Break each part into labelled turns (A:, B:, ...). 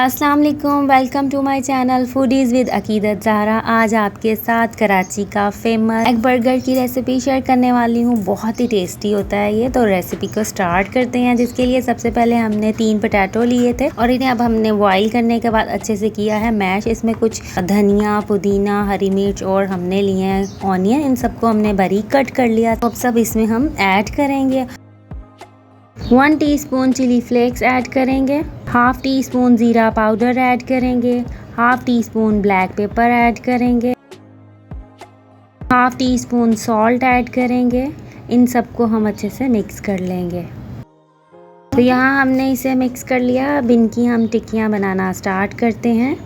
A: अस्सलाम वालेकुम, welcome to my channel foodies with Aqeedat Zahra. आज आपके साथ कराची का फेमस एग बर्गर की रेसिपी शेयर करने वाली हूँ। बहुत ही टेस्टी होता है ये। तो रेसिपी को स्टार्ट करते हैं, जिसके लिए सबसे पहले हमने 3 पोटैटो लिए थे और इन्हें अब हमने बॉईल करने के बाद अच्छे से किया है मैश। इसमें कुछ धनिया, पुदीना, हरी मिर्च और हमने लिए हैं ऑनियन। इन सबको हमने बारीक कट कर लिया। तो अब सब इसमें हम ऐड करेंगे। 1 टीस्पून चिली फ्लेक्स ऐड करेंगे, हाफ टी स्पून ज़ीरा पाउडर ऐड करेंगे, half teaspoon black pepper add करेंगे, half teaspoon salt add करेंगे। इन सबको हम अच्छे से मिक्स कर लेंगे। तो यहाँ हमने इसे मिक्स कर लिया। अब इनकी हम टिक्कियाँ बनाना स्टार्ट करते हैं।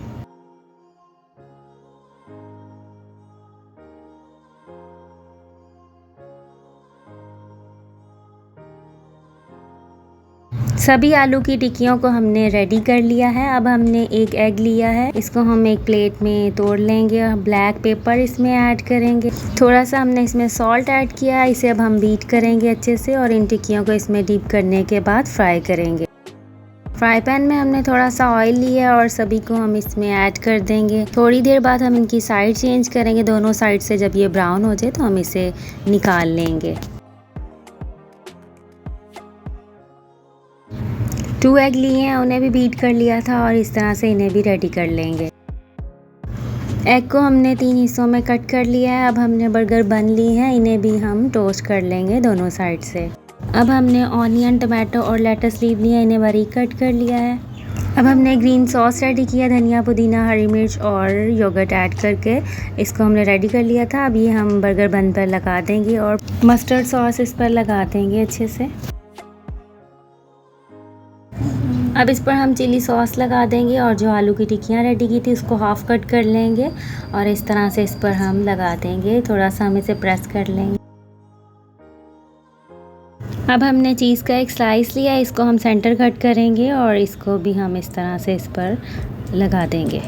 A: सभी आलू की टिक्कियों को हमने रेडी कर लिया है। अब हमने एक एग लिया है, इसको हम एक प्लेट में तोड़ लेंगे। ब्लैक पेपर इसमें ऐड करेंगे, थोड़ा सा हमने इसमें सॉल्ट ऐड किया है। इसे अब हम बीट करेंगे अच्छे से और इन टिक्कियों को इसमें डीप करने के बाद फ्राई करेंगे। फ्राई पैन में हमने थोड़ा सा ऑयल लिया और सभी को हम इसमें ऐड कर देंगे। थोड़ी देर बाद हम इनकी साइड चेंज करेंगे। दोनों साइड से जब ये ब्राउन हो जाए तो हम इसे निकाल लेंगे। 2 एग लिए हैं, उन्हें भी बीट कर लिया था और इस तरह से इन्हें भी रेडी कर लेंगे। एग को हमने 3 हिस्सों में कट कर लिया है। अब हमने बर्गर बन ली हैं, इन्हें भी हम टोस्ट कर लेंगे दोनों साइड से। अब हमने ऑनियन, टमाटो और लेटस लीव लिया, इन्हें बारीक कट कर लिया है। अब हमने ग्रीन सॉस रेडी किया, धनिया, पुदीना, हरी मिर्च और योगर्ट ऐड करके इसको हमने रेडी कर लिया था। अब ये हम बर्गर बन पर लगा देंगे और मस्टर्ड सॉस इस पर लगा देंगे अच्छे से। अब इस पर हम चिली सॉस लगा देंगे और जो आलू की टिक्कियाँ रेडी की थी उसको हाफ कट कर लेंगे और इस तरह से इस पर हम लगा देंगे। थोड़ा सा हम इसे प्रेस कर लेंगे। अब हमने चीज़ का एक स्लाइस लिया, इसको हम सेंटर कट करेंगे और इसको भी हम इस तरह से इस पर लगा देंगे।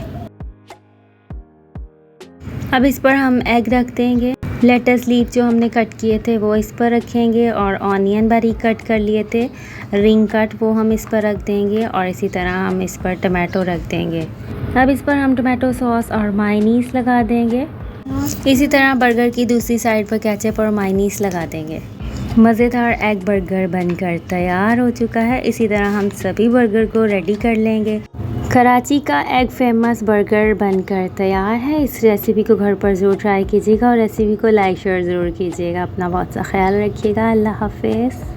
A: अब इस पर हम एग रख देंगे। लेटस लीफ जो हमने कट किए थे वो इस पर रखेंगे और ऑनियन बारीक कट कर लिए थे रिंग कट, वो हम इस पर रख देंगे और इसी तरह हम इस पर टमाटो रख देंगे। अब इस पर हम टमाटो सॉस और मायोनीज लगा देंगे। इसी तरह बर्गर की दूसरी साइड पर केचप और मायोनीज लगा देंगे। मज़ेदार एग बर्गर बनकर तैयार हो चुका है। इसी तरह हम सभी बर्गर को रेडी कर लेंगे। कराची का एग फेमस बर्गर बनकर तैयार है। इस रेसिपी को घर पर ज़रूर ट्राई कीजिएगा और रेसिपी को लाइक शेयर ज़रूर कीजिएगा। अपना बहुत सा ख्याल रखिएगा। अल्लाह हाफ़िज़।